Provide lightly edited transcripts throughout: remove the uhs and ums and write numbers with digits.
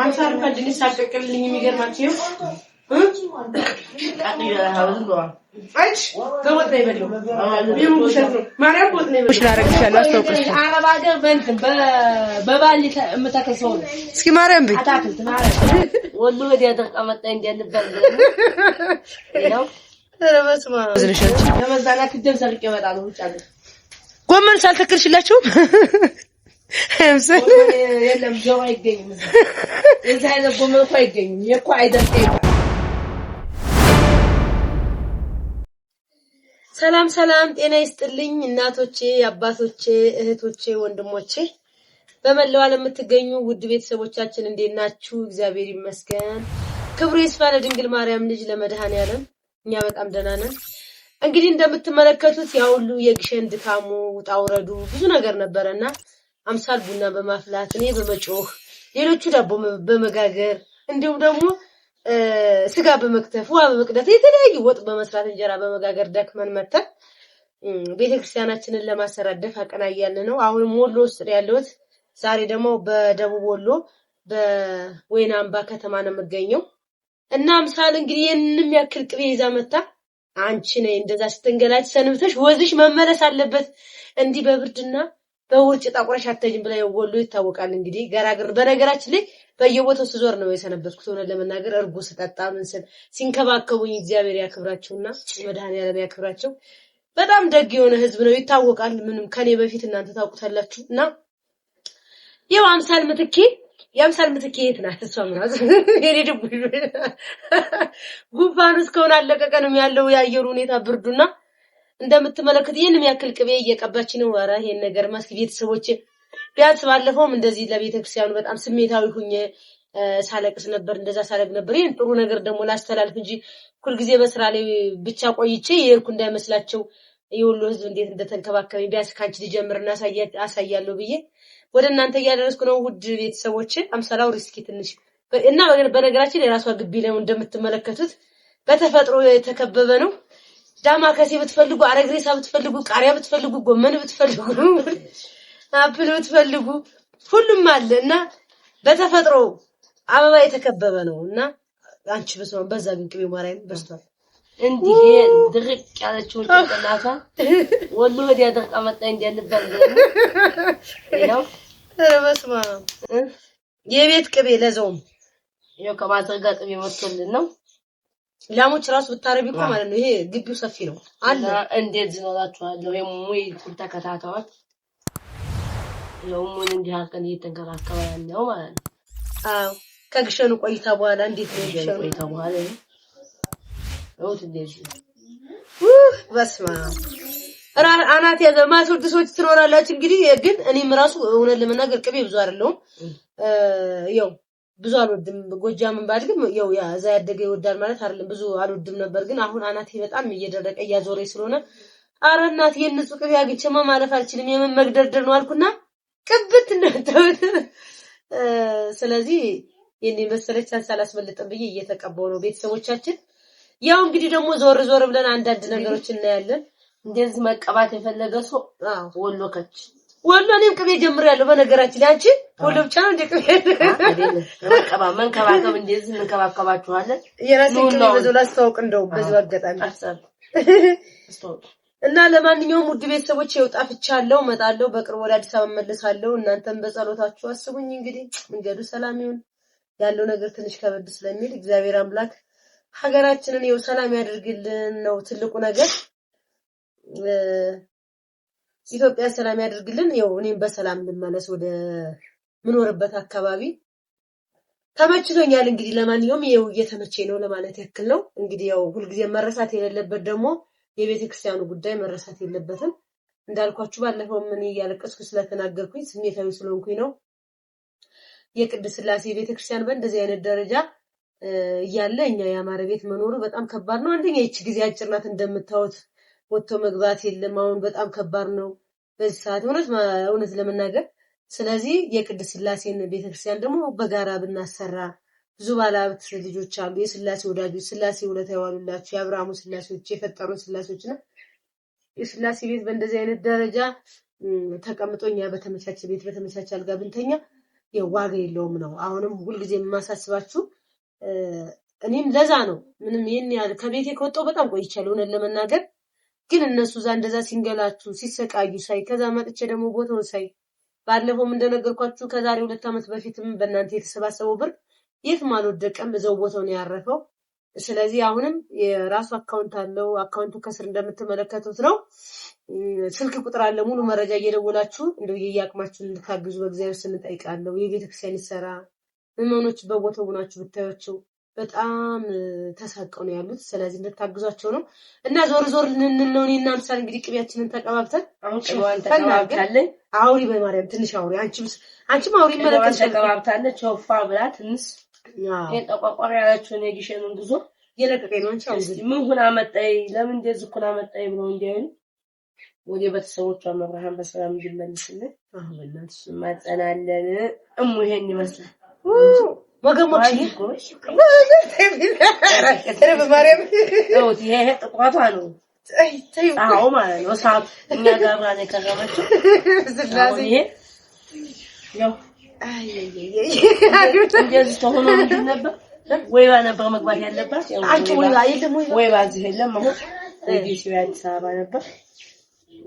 አምሳል ከድን ሳቀቅልኝ የሚገርማችሁ አይች ገወጥ ነው ይበለው ማርያም ቦት ነው ይበለው ላረግሻለሁ አስተውቀሽ አረብ ሀገር በባሊ የምታከሰው እስኪ ማርያም በይ አታክልት ማርያም ወሉ ወዲያ ተቀመጠ እንዲያልበል ነው ረበስማ ዝርሻች ለመዛናት ደም ሰርቄ እመጣለሁ ውጭ አለ ጎመን ሳልተክልሽላችሁ የለም ጆሮ አይገኝም እዛ አይነት ጎመን እኮ አይገኝም የኮ አይደርቀኝ ሰላም ሰላም ጤና ይስጥልኝ እናቶቼ አባቶቼ እህቶቼ ወንድሞቼ በመላው ዓለም የምትገኙ ውድ ቤተሰቦቻችን እንዴት ናችሁ እግዚአብሔር ይመስገን ክብሩ ይስፋ ለድንግል ማርያም ልጅ ለመድኃኔዓለም እኛ በጣም ደህና ነን እንግዲህ እንደምትመለከቱት ያው ሁሉ የግሸን ድካሙ ውጣውረዱ ብዙ ነገር ነበርና አምሳል ቡና በማፍላት እኔ በመጮህ ሌሎቹ ዳቦ በመጋገር እንዲሁም ደግሞ ስጋ በመክተፍ ውሃ በመቅዳት የተለያዩ ወጥ በመስራት እንጀራ በመጋገር ደክመን መተን ቤተክርስቲያናችንን ለማሰራደፍ አቀናያለ ነው አሁን ሞሎ ውስጥ ያለውት ዛሬ ደግሞ በደቡብ ወሎ በወይናምባ ከተማ ነው የምገኘው እና አምሳል እንግዲህ የነም ያክል ቅቤ ይዛ መጣ አንቺ ነኝ እንደዛ ስትንገላጭ ሰንብተሽ ወዝሽ መመለስ አለበት እንዲህ በብርድና በውርጭ ጣቁረሽ አተጅም ብላ ወሎ ይታወቃል እንግዲህ ገራግር በነገራችን ላይ በየቦታው ስዞር ነው የሰነበትኩት ሆነ ለመናገር እርጎ ስጠጣ ምን ስል ሲንከባከቡኝ እግዚአብሔር ያክብራቸውና መድኃኔዓለም ያክብራቸው በጣም ደግ የሆነ ህዝብ ነው ይታወቃል ምንም ከኔ በፊት እናንተ ታውቁታላችሁና ያው አምሳል ምትኬ የአምሳል ምትኬ የት ናት እሷም ራስ የኔ ድቡ ጉንፋን እስከሆነ አለቀቀንም ያለው ያየሩ ሁኔታ ብርዱና እንደምትመለከቱ ይሄንም ያክል ቅቤ እየቀባች ነው ወራ ይሄን ነገር ማስክ ቤተሰቦቼ ቢያንስ ባለፈውም እንደዚህ ለቤተክርስቲያኑ በጣም ስሜታዊ ሁኜ ሳለቅስ ነበር እንደዛ ሳለቅ ነበር ይሄን ጥሩ ነገር ደግሞ ላስተላልፍ እንጂ ሁሉ ጊዜ በስራ ላይ ብቻ ቆይቼ የርኩ እንዳይመስላቸው የወሎ ህዝብ እንዴት እንደተንከባከበኝ ቢያንስ ካንቺ ሊጀምርና አሳያለሁ ብዬ ወደ እናንተ ያደረስኩ ነው ውድ ቤተሰቦቼ አምሳላው ሪስኪ ትንሽ እና በነገራችን የራሷ ግቢ ላይ እንደምትመለከቱት በተፈጥሮ የተከበበ ነው ዳማ ከሴ ብትፈልጉ አረግሬሳ ብትፈልጉ ቃሪያ ብትፈልጉ ጎመን ብትፈልጉ አፕል ብትፈልጉ ሁሉም አለና በተፈጥሮ አበባ የተከበበ ነውና አንቺ በሰው በዛ ግን ቅቤ ማርያም በስቷል እንዲህ ድርቅ ያለችው ተቀላታ ወሎ ወዲያ ተቀመጠ እንዲያልበል ነው ረበስማ የቤት ቅቤ ለዛውም ያው ከማዘጋ ቅቤ ወጥቶልን ነው ላሞች ራስ ብታረቢቆ ማለት ነው ይሄ ግቢው ሰፊ ነው አለ እንዴት ዝኖራችኋለሁ የሙይ ተከታታዋት የሙን እንዲህ አከን እየተንከራከረ ያለው ማለት ነው አዎ ከግሸኑ ቆይታ በኋላ እንዴት ነው ግሸኑ ቆይታ በኋላ ነው እንደዚህ በስማ አናት ያዘማት ወድሶች ትኖራላችሁ እንግዲህ ግን እኔም ራሱ እውነት ለመናገር ቅቤ ብዙ አይደለም ያው ብዙ አልወድም ጎጃምን ባልግም ያው ያዛ ያደገ ይወዳል ማለት አይደለም ብዙ አልወድም ነበር ግን አሁን አናቴ በጣም እየደረቀ ያዞረኝ ስለሆነ አረ እናት የንጹህ ቅቤ አግኝቼማ ማለፍ አልችልም የምን መግደርደር ነው አልኩና ቅብት እንደተው ስለዚህ የኔ መሰለች ሳላስመልጥም ብዬ እየተቀበው ነው ቤተሰቦቻችን ያው እንግዲህ ደግሞ ዞር ዞር ብለን አንዳንድ ነገሮች እናያለን እንደዚህ መቀባት የፈለገ ሰው ወሎ ከች ወሎ እኔም ቅቤ ጀምሬያለሁ በነገራችን ላይ አንቺ ወሎ ብቻ ነው እንደ ቅቤ መቀባ መንከባከብ እንደዚህ እንከባከባችኋለን የራስን ቅቤ በዘው ላስተዋውቅ እንደው በዚህ አጋጣሚ እና ለማንኛውም ውድ ቤተሰቦች ይወጣፍቻለሁ መጣለሁ በቅርብ ወደ አዲስ አበባ መለሳለሁ እናንተም በጸሎታችሁ አስቡኝ እንግዲህ መንገዱ ሰላም ይሁን ያለው ነገር ትንሽ ከበድ ስለሚል እግዚአብሔር አምላክ ሀገራችንን ይው ሰላም ያድርግልን ነው ትልቁ ነገር ኢትዮጵያ ሰላም ያድርግልን ይው እኔም በሰላም ልመለስ ወደ ምኖርበት አካባቢ ተመችቶኛል እንግዲህ ለማንኛውም ይው እየተመቸኝ ነው ለማለት ያክል ነው እንግዲህ ያው ሁሉ ጊዜ መረሳት የሌለበት ደግሞ የቤተክርስቲያኑ ጉዳይ መረሳት የለበትም እንዳልኳችሁ ባለፈው ምን ያለቀስኩ ስለተናገርኩኝ ስሜታዊ ስለሆንኩኝ ነው የቅድስት ሥላሴ ቤተክርስቲያን በእንደዚህ አይነት ደረጃ ያለ እኛ ያማረ ቤት መኖሩ በጣም ከባድ ነው አንደኛ እቺ ጊዜ አጭርናት እንደምታዩት ወጥቶ መግባት የለም አሁን በጣም ከባድ ነው በዚህ ሰዓት እውነት ለመናገር ስለዚህ የቅድስት ሥላሴን ቤተክርስቲያን ደግሞ በጋራ ብናሰራ ብዙ ባለሀብት ልጆች አሉ የሥላሴ ወዳጆች ሥላሴ ውለታ ያዋሉላችሁ የአብርሃም ሥላሴዎች የፈጠሩን ሥላሴዎችና የሥላሴ ቤት በእንደዚህ አይነት ደረጃ ተቀምጦኛ በተመቻቸ ቤት በተመቻቸ አልጋ ብንተኛ የዋጋ የለውም ነው። አሁንም ሁልጊዜ የማሳስባችሁ እኔም ለዛ ነው ምንም ይሄን ያህል ከቤቴ ከወጣሁ በጣም ቆይቻለሁ እውነት ለመናገር ግን እነሱ እዛ እንደዛ ሲንገላቱ ሲሰቃዩ ሳይ ከዛ መጥቼ ደግሞ ቦታውን ሳይ ባለፈውም እንደነገርኳችሁ ከዛሬ 2 ዓመት በፊትም በእናንተ የተሰባሰበው ብር የትም አልወደቀም እዛው ቦታው ነው ያረፈው። ስለዚህ አሁንም የራሱ አካውንት አለው አካውንቱ ከስር እንደምትመለከቱት ነው። ስልክ ቁጥር አለ ሙሉ መረጃ እየደወላችሁ እንደው የያቅማችሁን እንድታግዙ በእግዚአብሔር ስም እንጠይቃለሁ። የቤተክርስቲያን ይሰራ ምዕመኖች በቦታው ሆናችሁ ብታዩቸው በጣም ተሳቀው ነው ያሉት። ስለዚህ እንድታግዟቸው ነው እና ዞር ዞር ልንለው እኔና አምሳል እንግዲህ ቅቤያችንን ተቀባብተን አሁን ቅቤዋን ተቀባብታለች። አውሪ በማርያም ትንሽ አውሪ አንቺም አውሪ መለከት ተቀባብታለች። ወፋ ብላ ትንሽ የጠቋቋሪ ያላችሁ ነው የጊሸኑን ጉዞ የለቀቀኝ ነው። አንቺ አውሪ ምን ሆና መጣይ ለምን እንደዚህ ሆና መጣይ ብለው እንዲያዩ ወደ ቤተሰቦቿ መብርሃን በሰላም እንዲመልስልን በእናትሽ ማጸናለን። ይሄን ይመስላል ወገሞች በማርያም ይሄ ጥቋቷ ነው። አዎ ማለት ነው። ሰዓት እኛ ጋር ነው የከረመችው። ስለዚህ ያው እንደዚህ ተሆኖ ምንድን ነበር ወይባ ነበር መግባት ያለባት። አንቺ ወይባ የለም ወይባ እዚህ የለም። አሁን እዚህ አዲስ አበባ ነበር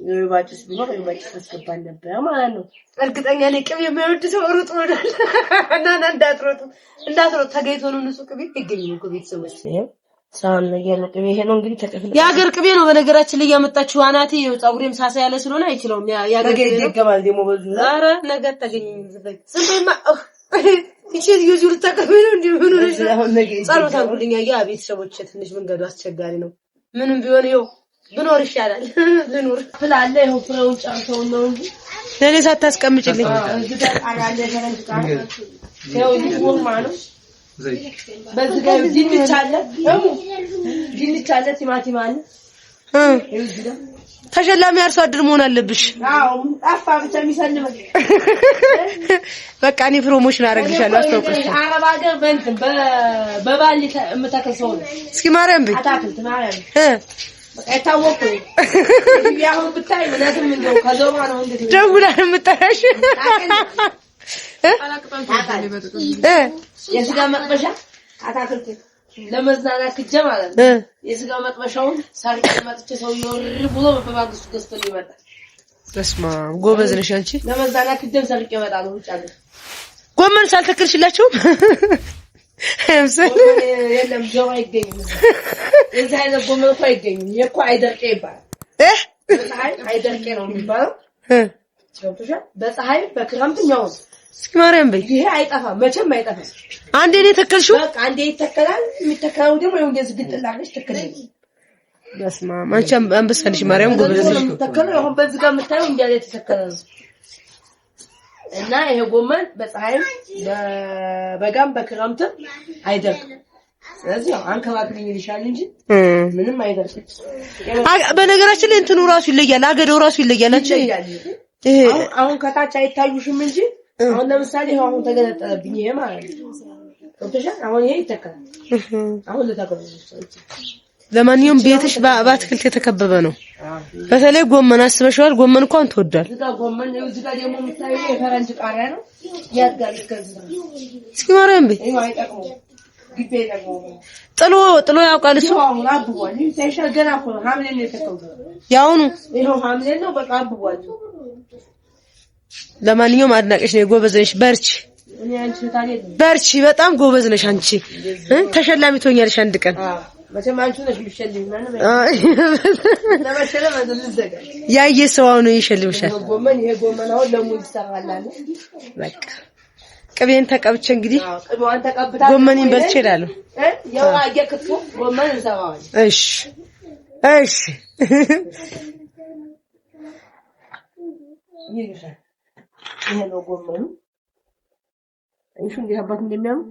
የወይባጭስ ቢኖር የወይባጭስ አስገባን ነበር ማለት ነው። እርግጠኛ ነኝ ቅቤ የማይወድ ሰው ሩጥ ወዳል እና እንዳትሮጡ ተገይቶ ነው ንጹህ ቅቤ ይገኛል እኮ ቤተሰቦች። ሳን ነገር ቅቤ ይሄ ነው እንግዲህ ተከፍለ የሀገር ቅቤ ነው በነገራችን ላይ ያመጣችሁ አናቴ ፀጉሬም ሳሳ ያለ ስለሆነ አይችለውም። የሀገር ቅቤ ነው ይገማል ደግሞ በዙ ኧረ ነገር ተገኘኝ ዝም ዝምማ እቺ ዩዙ ልታቀበ ነው እንዴ ምን ነው ጸሎት አድርጉልኝ። ያ ቤተሰቦች ትንሽ መንገዱ አስቸጋሪ ነው። ምንም ቢሆን ይኸው ብኖር ይሻላል ልኑር ፍላለ ይኸው ፍሬውን ጨርሰው ነው እንጂ ለኔ ሳታስቀምጪልኝ እዚህ ጋር አለ ተረንቃ ይኸው ይሁን ማለት በዚህ ጋር ድንች አለ ቲማቲም አለ ተሸላሚ አርሶ አደር መሆን አለብሽ። አዎ አፋ ብቻ የሚሰልም በቃ እኔ ፕሮሞሽን አደርግሻለሁ አስተውቀሽ አረብ ሀገር በባሊ የምታከሰው እስኪ ማርያም በይ አታክልት ማርያም አይታወቁ ያው ብታይ ምናምን እንደው ከዞማ ነው እንዴ ደውላ የምጠራሽ የስጋ መጥበሻ አታክልት ለመዝናናት ክጀ ማለት ነው። የስጋ መጥበሻውን ሳርቄ መጥቼ ሰው ይወር ብሎ በማግስቱ ገዝቶ ይመጣል። በስማ ጎበዝ ነሽ አንቺ። ለመዝናናት ክጀ ሳርቄ ይመጣል ውጭ አለ ጎመን ሳልተክልሽላችሁ የለም ጆሮ አይገኝም። የዚህ አይነት ጎመን እኮ አይገኝም። የኮ አይደርቄ ይባላል። አይደርቄ ነው የሚባለው። በፀሐይ በክረምት ነው። እስኪ ማርያም በይ ይሄ አይጠፋም፣ መቼም አይጠፋም። አንዴ ነው ተከልሽው? በቃ አንዴ ይተከላል። የሚተከለው ደግሞ ይሁን እንደዚህ ግጥላሽ ተከለኝ። በስማ አንቺም አንበሳልሽ ማርያም ጎበዝ ነሽ። ተከለው ይሁን በዚህ ጋር የምታየው እንዲያ ላይ ተተከለ ነው። እና ይሄ ጎመን በፀሐይም በበጋም በክረምትም አይደርቅም። ስለዚህ አንከባክልኝ ይልሻል እንጂ ምንም አይደርቅም። በነገራችን ላይ እንትኑ ራሱ ይለያል፣ አገዳው ራሱ ይለያል። አንቺ ይሄ አሁን ከታች አይታዩሽም እንጂ አሁን ለምሳሌ አሁን ተገነጠለብኝ ይሄ ማለት ነው። ወጥተሻል። አሁን ይሄ ይተካል። አሁን ለታከብሩ ለማንኛውም ቤትሽ በአትክልት የተከበበ ነው። በተለይ ጎመን አስበሽዋል? ጎመን እንኳን ተወዷል። እዚህ ጋር ጎመን ነው። እዚህ ጋር ደግሞ የምታዩት የፈረንጅ ቃሪያ ነው። ያድጋል እስከዚህ። እስኪ ማርያም በይ ይሄ አይጠቅሙ ግቤ አይጠቅሙ ጥሎ ያውቃል እሱ። አሁን አብቧል። ይሄ ገና እኮ ነው። ሐምሌ ነው የተከለው። ያውኑ ይሄው ሐምሌ ነው። በቃ አብቧል። ለማንኛውም አድናቂሽ ነው። ጎበዝ ነሽ፣ በርቺ። እኔ አንቺ ታዲያ በርቺ። በጣም ጎበዝ ነሽ አንቺ። ተሸላሚ ትሆኛለሽ አንድ ቀን። መቼም አንቺ ነሽ የምትሸልሚኝ ማለት ነው። ለመሸለም እንደዚህ ያየ ሰው ነው ይሸልምሻል። ጎመን ይሄ ጎመን አሁን ለሙን ይሰራላል። በቃ ቅቤን ተቀብቼ እንግዲህ ቅቤዋን ተቀብታ ጎመንን በልቼ እላለሁ። ያው አየክቱ ጎመን እንሰራዋለን። እሺ እሺ ይሄ ነው ጎመኑ። እሺ እንዴት አባት እንደሚያምር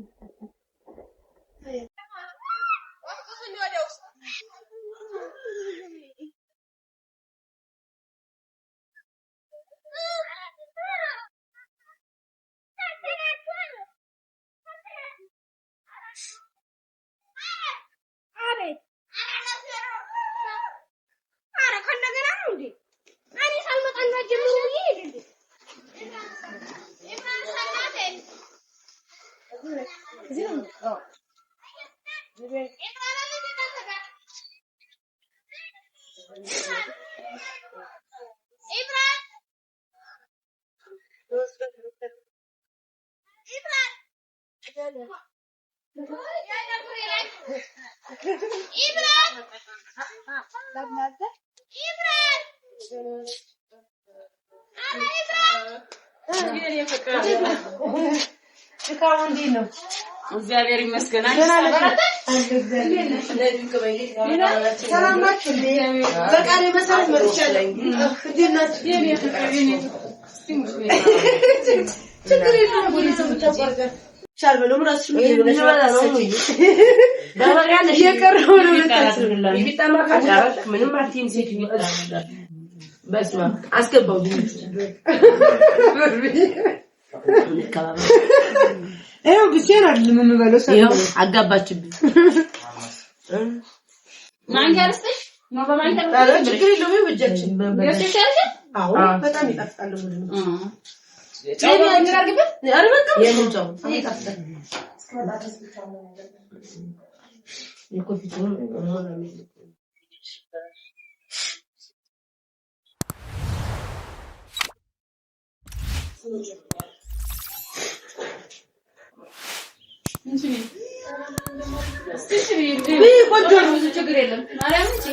እግዚአብሔር ይመስገን። ሰላም ናችሁ እንዴ? በቃሌ መሰረት መጥቻለሁ። እንዴት ናችሁ? ችግር የለውም። ወዲህ ተባርጋችሁ ቻል በለው ምራስሽ ምን ይሆናል? በመሪያለሽ የቀረው ነው ለታችሁ ይጣማ ካቻረክ ምንም አትይም ሴት ይጣላ በስማ አስገባው ይሄው ብቻዬን አይደለም የምበለው ይሄው አጋባችብኝ ማንካርስተሽ ነው በማንካር ችግር የለውም። በእጃችን ያስቸሻለሽ አዎ በጣም ይጣፍጣል ሙሉ ጨው ያንራግበት አረበቃ የሙጫው ይጣፍጣል የኮፊቱ ቆንጆ ነው። ችግር የለም። ማርያም እንጂ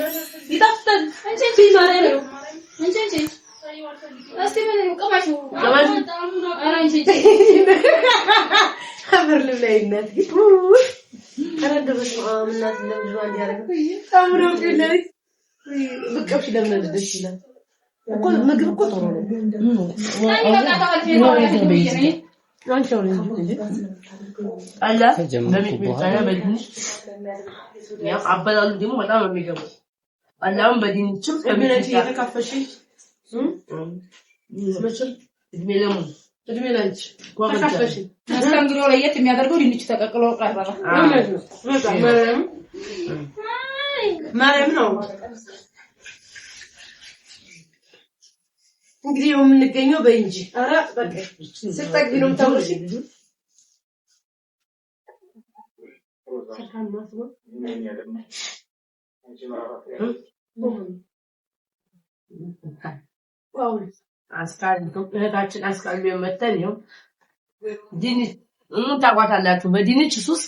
ይጣፍጣል። አንቺ ማርያም ነው አንቺ እስቲ ምን ነው ቀማሽ ኧረ አንቺ አብር ልብላይነት አረደበስ ማምናት ለምንድን ነው ያደረገው? ታምሮ ይላል ብቀሽ ለምን ደስ ይላል እኮ ምግብ እኮ ጥሩ ነው። ታኒ በቃ ታውቂ ነው ያለው አንቺው ነው እንጂ አላ በሚጥሚጣና በድንች ያ አበላሉ ደግሞ በጣም ነው የሚገባው። አላም በድንችም ከሚነጭ የተካፈሽ መቼም እድሜ ላንቺ ተካፈሽ ማስተንግዶ ለየት የሚያደርገው ድንች ተቀቅሎ ቀረበ። ማርያም ነው እንግዲህ የምንገኘው በእንጂ አራ በቃ ስጠግቢ ነው ታውሽ አስካል እህታችን አስካል ቢመተን ነው ድንች ታቋታላችሁ በድንች ሱስ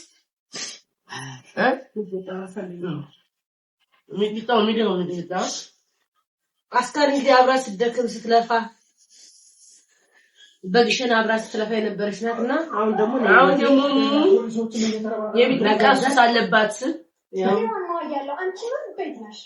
ሚጥጣው ነው ሚጥጣው አስካል እንግዲህ አብራ ስትደክም ስትለፋ በግሸን አብራ ስትለፋ የነበረች ናትና አሁን ደግሞ የቢጥሚጣ ሱስ አለባት ያው አንቺ ምን ቤት ነሽ?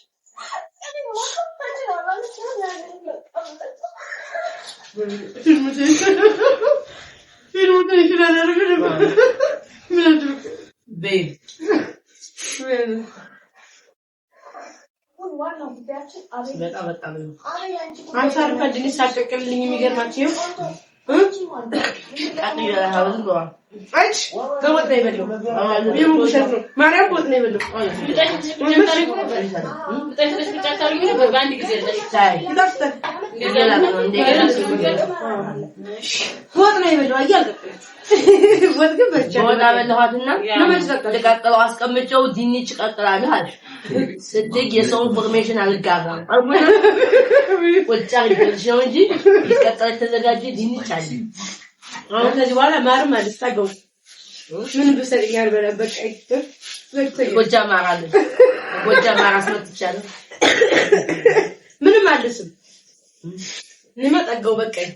ተቀጥለው አስቀምጨው ድንች ቀጥላለህ አለሽ ስትግ የሰው ኢንፎርሜሽን አልጋራም ወጫ ልጅ ነው እንጂ ይቀጥላል ተዘጋጀ ድንች አለ አሁን ከዚህ በኋላ ማርም አልስታገው ምን ብሰጥኛል በለበቀ ወጫ ማራለ ወጫ ማራስ መጥቻለሁ ምንም አልስም ንመጣገው በቀኝ